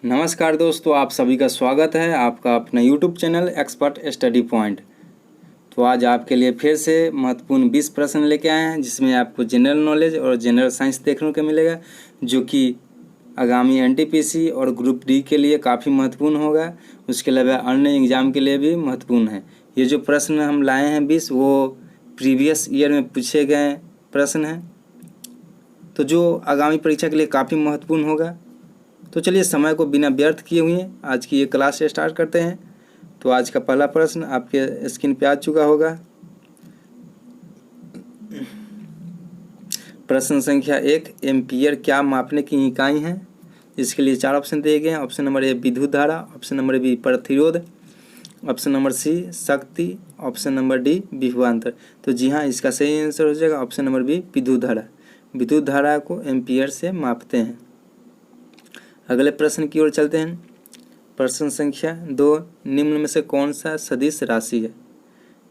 नमस्कार दोस्तों, आप सभी का स्वागत है आपका अपना YouTube channel expert study point. तो आज आपके लिए फिर से महत्वपूर्ण 20 प्रश्न लेके आए हैं, जिसमें आपको जनरल नॉलेज और जनरल साइंस देखने को मिलेगा, जो कि आगामी एनटीपीसी और ग्रुप डी के लिए काफ़ी महत्वपूर्ण होगा। उसके अलावा अन्य एग्ज़ाम के लिए भी महत्वपूर्ण है। ये जो प्रश्न हम लाए हैं 20, वो प्रीवियस ईयर में पूछे गए प्रश्न हैं, तो जो आगामी परीक्षा के लिए काफ़ी महत्वपूर्ण होगा। तो चलिए समय को बिना व्यर्थ किए हुए आज की ये क्लास स्टार्ट करते हैं। तो आज का पहला प्रश्न आपके स्क्रीन पे आ चुका होगा। प्रश्न संख्या 1, एम्पियर क्या मापने की इकाई है? इसके लिए 4 ऑप्शन दिए गए हैं। ऑप्शन नंबर ए विद्युत धारा, ऑप्शन नंबर बी प्रतिरोध, ऑप्शन नंबर सी शक्ति, ऑप्शन नंबर डी विभवांतर। तो जी हाँ, इसका सही आंसर हो जाएगा ऑप्शन नंबर बी विद्युत धारा। विद्युत धारा को एम्पियर से मापते हैं। अगले प्रश्न की ओर चलते हैं। प्रश्न संख्या 2, निम्न में से कौन सा सदिश राशि है?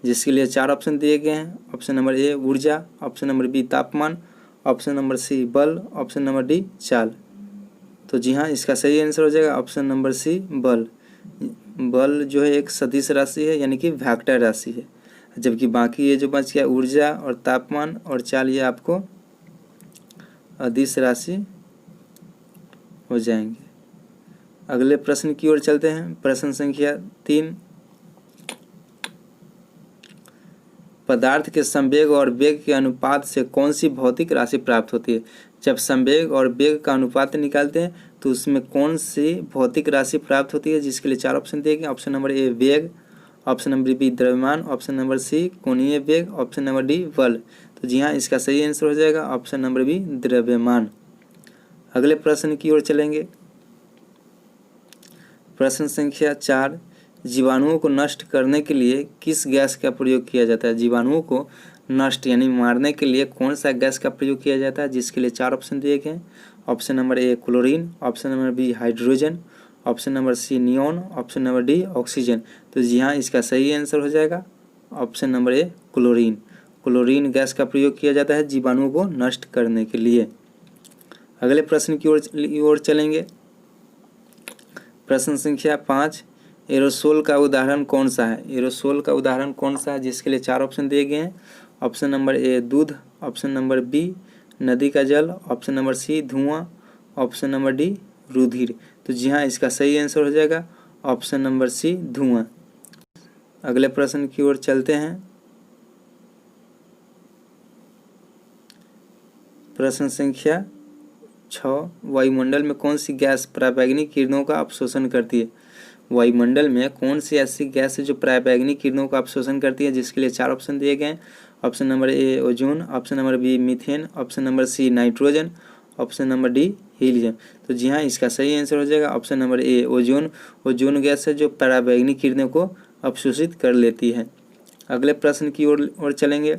जिसके लिए 4 ऑप्शन दिए गए हैं। ऑप्शन नंबर ए ऊर्जा, ऑप्शन नंबर बी तापमान, ऑप्शन नंबर सी बल, ऑप्शन नंबर डी चाल। तो जी हाँ, इसका सही आंसर हो जाएगा ऑप्शन नंबर सी बल। बल जो है एक सदिश राशि है, यानी कि वेक्टर राशि है, जबकि बाकी ये जो बच गया ऊर्जा और तापमान और चाल, ये आपको अदिश राशि हो जाएंगे। अगले प्रश्न की ओर चलते हैं। प्रश्न संख्या 3, पदार्थ के संवेग और वेग के अनुपात से कौन सी भौतिक राशि प्राप्त होती है? जब संवेग और वेग का अनुपात निकालते हैं तो उसमें कौन सी भौतिक राशि प्राप्त होती है? जिसके लिए 4 ऑप्शन दिए गए। ऑप्शन नंबर ए वेग, ऑप्शन नंबर बी द्रव्यमान, ऑप्शन नंबर सी कोणीय वेग, ऑप्शन नंबर डी बल। तो जी हाँ, इसका सही आंसर हो जाएगा ऑप्शन नंबर बी द्रव्यमान। अगले प्रश्न की ओर चलेंगे। प्रश्न संख्या 4, जीवाणुओं को नष्ट करने के लिए किस गैस का प्रयोग किया जाता है? जीवाणुओं को नष्ट यानी मारने के लिए कौन सा गैस का प्रयोग किया जाता है? जिसके लिए 4 ऑप्शन दिए गए हैं। Option number A chlorine, option number B hydrogen, option number C neon, option number D oxygen. तो जी हाँ, इसका सही आंसर हो जाएगा option number A chlorine. Chlorine gas का प्रयोग किया जाता है जीवाणुओं को नष्ट करने के लिए। अगले प्रश्न की ओर चलेंगे। प्रश्न संख्या 5, एरोसोल का उदाहरण कौन सा है? एरोसोल का उदाहरण कौन सा है? जिसके लिए 4 ऑप्शन दिए गए हैं। ऑप्शन नंबर ए दूध, ऑप्शन नंबर बी नदी का जल, ऑप्शन नंबर सी धुआं, ऑप्शन नंबर डी रुधिर। तो जी हाँ, इसका सही आंसर हो जाएगा ऑप्शन नंबर सी धुआं। अगले प्रश्न की ओर चलते हैं। प्रश्न संख्या 6, वायुमंडल में कौन सी गैस पराबैंगनी किरणों का अवशोषण करती है? वायुमंडल में कौन सी ऐसी गैस है जो पराबैंगनी किरणों का अवशोषण करती है? जिसके लिए 4 ऑप्शन दिए गए हैं। Option number A ozone, option number B methane, option number C nitrogen, option number D helium. तो जी हाँ, इसका सही आंसर हो जाएगा option number A ozone. Ozone gas है जो पराबैंगनी किरणों को अवशोषित कर लेती है। अगले प्रश्न की ओर चलेंगे।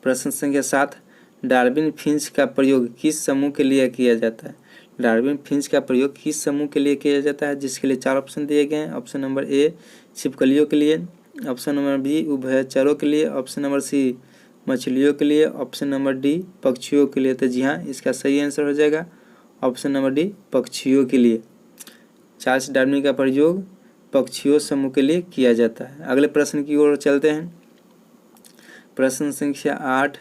प्रश्न संख्या 7, डार्विन फिंच का प्रयोग किस समूह के लिए किया जाता है? डार्विन फिंच का प्रयोग किस समूह के लिए किया जाता है? जिसके लिए 4 ऑप्शन दिए गए हैं। ऑप्शन नंबर ए छिपकलियों के लिए, ऑप्शन नंबर बी उभयचरों के लिए, ऑप्शन नंबर सी मछलियों के लिए, ऑप्शन नंबर डी पक्षियों के लिए। तो जी हाँ, इसका सही आंसर हो जाएगा ऑप्शन नंबर डी पक्षियों के लिए। चार्ल्स डार्विन का प्रयोग पक्षियों समूह के लिए किया जाता है। अगले प्रश्न की ओर चलते हैं। प्रश्न संख्या 8,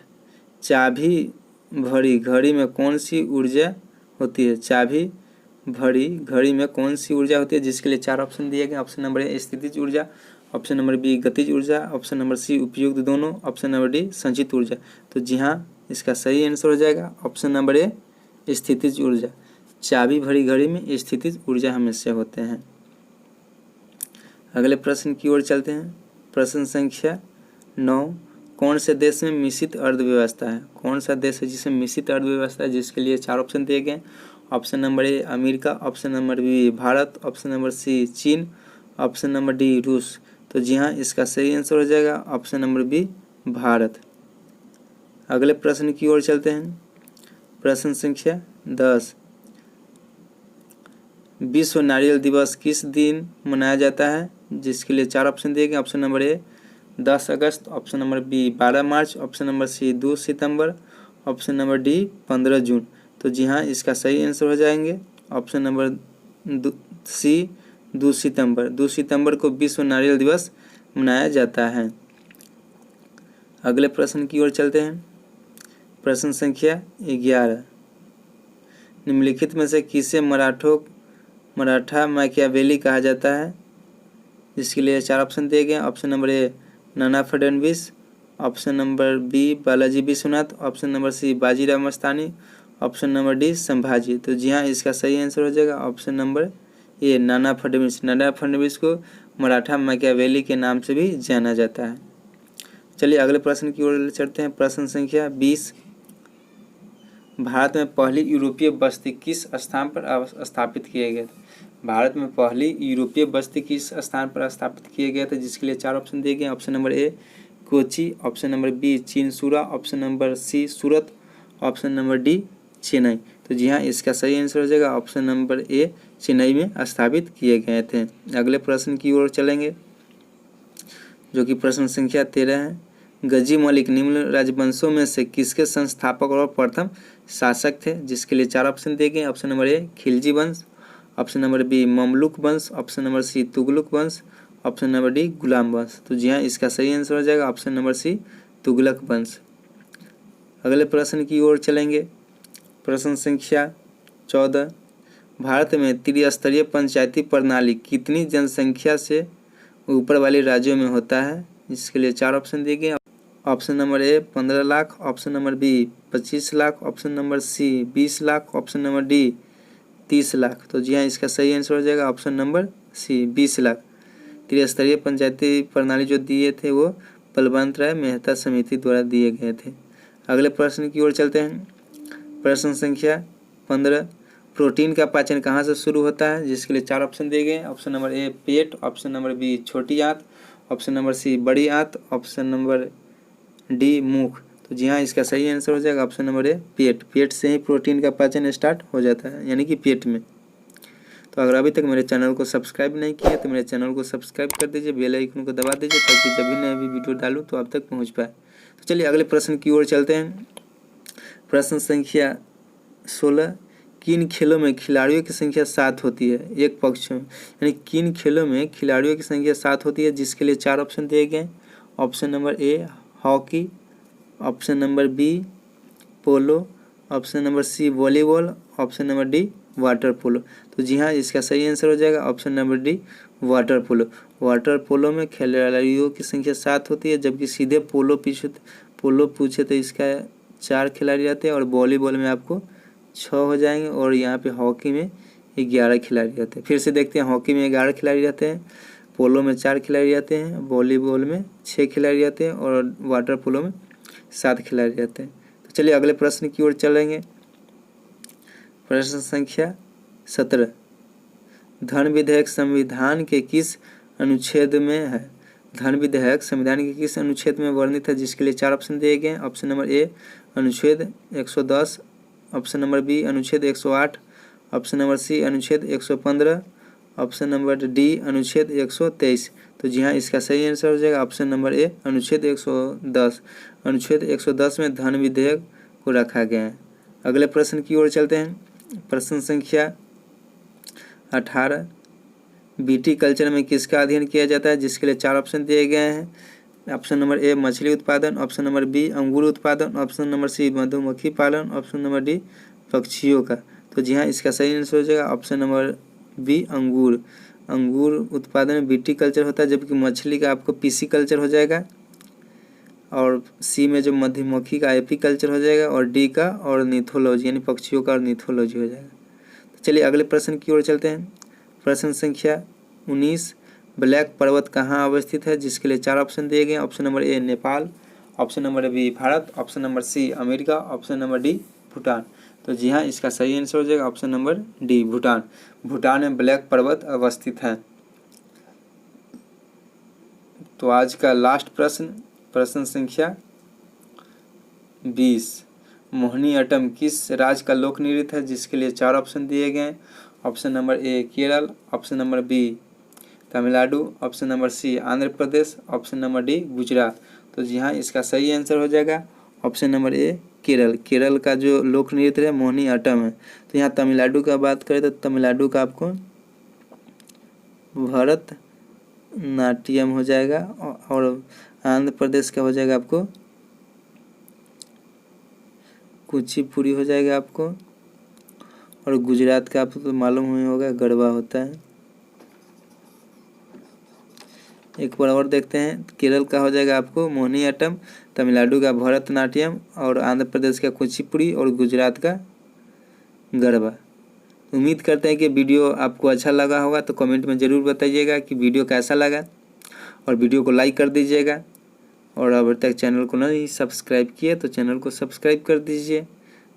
चाबी भरी घड़ी में कौन सी ऊर्जा होती है? चाबी भरी घड़ी में कौन सी ऊर्जा होती है? जिसके लिए 4 ऑप्शन दिए गए। ऑप्शन नंबर ए स्थितिज ऊर्जा, ऑप्शन नंबर बी गतिज ऊर्जा, ऑप्शन नंबर सी उपयुक्त दोनों, ऑप्शन नंबर डी संचित ऊर्जा। तो जी हाँ, इसका सही आंसर हो जाएगा ऑप्शन नंबर ए स्थितिज ऊर्जा। चाबी भरी घड़ी में स्थितिज ऊर्जा हमेशा होते हैं। अगले प्रश्न की ओर चलते हैं। प्रश्न संख्या 9, कौन से देश में मिश्रित अर्थव्यवस्था है? कौन सा देश है जिसमें मिश्रित अर्थव्यवस्था है? जिसके लिए 4 ऑप्शन दिए गए। Option number A America, option number B Bharat, option number C चीन, ऑप्शन नंबर डी रूस। तो जी हाँ, इसका सही आंसर हो जाएगा ऑप्शन नंबर बी भारत। अगले प्रश्न की ओर चलते हैं। प्रश्न संख्या 10, विश्व नारियल दिवस किस दिन मनाया जाता है? जिसके लिए 4 ऑप्शन दिए गए। ऑप्शन नंबर ए 10 अगस्त, ऑप्शन नंबर बी 12 मार्च, ऑप्शन नंबर सी 2 सितंबर, ऑप्शन नंबर डी 15 जून। तो जी हाँ, इसका सही आंसर हो जाएंगे ऑप्शन नंबर सी 2 सितंबर। 2 सितंबर को विश्व नारियल दिवस मनाया जाता है। अगले प्रश्न की ओर चलते हैं। प्रश्न संख्या 11। निम्नलिखित में से किसे मराठा मैकियावेली कहा जाता है? जिसके लिए 4 ऑप्शन दिए गए। Option number A Nana Phadnavis, option number B Balaji Vishwanath, option number C Bajirao Mastani, option number D Sambhaji. तो जी हाँ, इसका सही आंसर हो जाएगा option number A Nana Fadnavis. Nana Phadnavis को मराठा मैकियावेली के नाम से भी जाना जाता है। चलिए अगले प्रश्न की ओर चलते हैं। प्रश्न संख्या 20। भारत में पहली यूरोपीय बस्ती किस स्थान पर स्थापित किए गए थे? भारत में पहली यूरोपीय बस्ती किस स्थान पर स्थापित किए गए थे? जिसके लिए 4 ऑप्शन दिए गए। Option number A Kochi, option number B Chinsurah, option number C Surat, option number D Chennai. तो जी हाँ, इसका सही आंसर हो जाएगा ऑप्शन नंबर ए चेन्नई में स्थापित किए गए थे। अगले प्रश्न की ओर चलेंगे, जो कि प्रश्न संख्या 13 है। गजी मलिक निम्न राजवंशों में से किसके संस्थापक और प्रथम शासक थे? जिसके लिए 4 ऑप्शन दिए गए। ऑप्शन नंबर ए खिलजी वंश, ऑप्शन नंबर बी ममलुक वंश, ऑप्शन नंबर सी तुगलक वंश, ऑप्शन नंबर डी गुलाम वंश। तो जी हाँ, इसका सही आंसर हो जाएगा ऑप्शन नंबर सी तुगलक वंश। अगले प्रश्न की ओर चलेंगे। प्रश्न संख्या 14। भारत में त्रिस्तरीय पंचायती प्रणाली कितनी जनसंख्या से ऊपर वाले राज्यों में होता है? इसके लिए 4 ऑप्शन दिए गए। Option number A 15 lakh, option number B 25 lakh, option number C 20 lakh, option number D 30 lakh. तो जी हाँ, इसका सही आंसर हो जाएगा ऑप्शन नंबर सी 20 लाख। त्रिस्तरीय पंचायती प्रणाली जो दिए थे वो बलवंत राय मेहता समिति द्वारा दिए गए थे। अगले प्रश्न की ओर चलते हैं। प्रश्न संख्या 15। प्रोटीन का पाचन कहाँ से शुरू होता है? जिसके लिए 4 ऑप्शन दिए गए। ऑप्शन नंबर ए पेट, ऑप्शन नंबर बी छोटी आंत, ऑप्शन नंबर सी बड़ी आंत, ऑप्शन नंबर डी मुख। तो जी हाँ, इसका सही आंसर हो जाएगा ऑप्शन नंबर ए पेट। पेट से ही प्रोटीन का पाचन स्टार्ट हो जाता है, यानी कि पेट में। तो अगर अभी तक मेरे चैनल को सब्सक्राइब नहीं किया तो मेरे चैनल को सब्सक्राइब कर दीजिए, बेल आइकन को दबा दीजिए, ताकि जब भी नया भी वीडियो डालूँ तो आप तक पहुँच पाए। तो चलिए अगले प्रश्न की ओर चलते हैं। प्रश्न संख्या 16। किन खेलों में खिलाड़ियों की संख्या 7 होती है एक पक्ष में? यानी किन खेलों में खिलाड़ियों की संख्या 7 होती है? जिसके लिए 4 ऑप्शन दिए गए। Option number A hockey, option number B polo, option number C volleyball, option number D water polo. तो जी हाँ, इसका सही आंसर हो जाएगा option number D water polo. Water polo में खिलाड़ियों की संख्या 7 होती है, जबकि सीधे पोलो पूछे तो इसका 4 खिलाड़ी रहते हैं, और वॉलीबॉल में आपको 6 हो जाएंगे, और यहाँ पे हॉकी में 11 खिलाड़ी रहते हैं। फिर से देखते हैं, हॉकी में 11 खिलाड़ी रहते हैं, पोलो में 4 खिलाड़ी रहते हैं, वॉलीबॉल में 6 खिलाड़ी रहते हैं, और वाटर पोलो में 7 खिलाड़ी रहते हैं। तो चलिए अगले प्रश्न की ओर चलेंगे। प्रश्न संख्या 17। धन विधेयक संविधान के किस अनुच्छेद में है? धन विधेयक संविधान के किस अनुच्छेद में वर्णित है? जिसके लिए 4 ऑप्शन दिए गए। ऑप्शन नंबर ए अनुच्छेद 110, ऑप्शन नंबर बी अनुच्छेद 108, ऑप्शन नंबर सी अनुच्छेद 115, ऑप्शन नंबर डी अनुच्छेद 123। तो जी हाँ, इसका सही आंसर हो जाएगा ऑप्शन नंबर ए अनुच्छेद 110। अनुच्छेद 110 में धन विधेयक को रखा गया है। अगले प्रश्न की ओर चलते हैं। प्रश्न संख्या 18। बीटी कल्चर में किसका अध्ययन किया जाता है? जिसके लिए 4 ऑप्शन दिए गए हैं। ऑप्शन नंबर ए मछली उत्पादन, ऑप्शन नंबर बी अंगूर उत्पादन, ऑप्शन नंबर सी मधुमक्खी पालन, ऑप्शन नंबर डी पक्षियों का। तो जी हाँ, इसका सही आंसर हो जाएगा ऑप्शन नंबर बी अंगूर। अंगूर उत्पादन में बीटी कल्चर होता है, जबकि मछली का आपको पीसी कल्चर हो जाएगा, और सी में जो मधुमक्खी का एपी कल्चर हो जाएगा, और डी का और निथोलॉजी यानी पक्षियों का और निथोलॉजी हो जाएगा। तो चलिए अगले प्रश्न की ओर चलते हैं। प्रश्न संख्या 19। ब्लैक पर्वत कहाँ अवस्थित है? जिसके लिए 4 ऑप्शन दिए गए। Option number A Nepal, option number B Bharat, option number C America, option number D Bhutan. तो जी हाँ, इसका सही आंसर हो जाएगा option number D Bhutan. Bhutan में ब्लैक पर्वत अवस्थित है। तो आज का लास्ट प्रश्न, प्रश्न संख्या 20। मोहिनीअट्टम किस राज्य का लोक नृत्य है? जिसके लिए 4 ऑप्शन दिए गए। Option number A Kerala, option number B Tamil Nadu, option number C Andhra Pradesh, option number D Gujarat. तो जी हाँ, इसका सही आंसर हो जाएगा option number A Kerala. Kerala का जो लोक नृत्य है मोहिनीअट्टम है। तो यहाँ तमिलनाडु का बात करें तो तमिलनाडु का आपको भरतनाट्यम हो जाएगा। और आंध्र प्रदेश का हो जाएगा आपको कुचिपुड़ी हो जाएगा आपको। और गुजरात का आपको तो मालूम ही होगा गरबा होता है। एक बार और देखते हैं, केरल का हो जाएगा आपको मोहिनीअट्टम, तमिलनाडु का भरतनाट्यम, और आंध्र प्रदेश का कुचिपुड़ी, और गुजरात का गरबा। उम्मीद करते हैं कि वीडियो आपको अच्छा लगा होगा, तो कमेंट में ज़रूर बताइएगा कि वीडियो कैसा लगा, और वीडियो को लाइक कर दीजिएगा। और अभी तक चैनल को नहीं सब्सक्राइब किए तो चैनल को सब्सक्राइब कर दीजिए,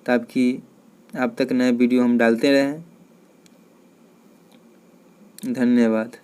ताकि आप तक नए वीडियो हम डालते रहें। धन्यवाद।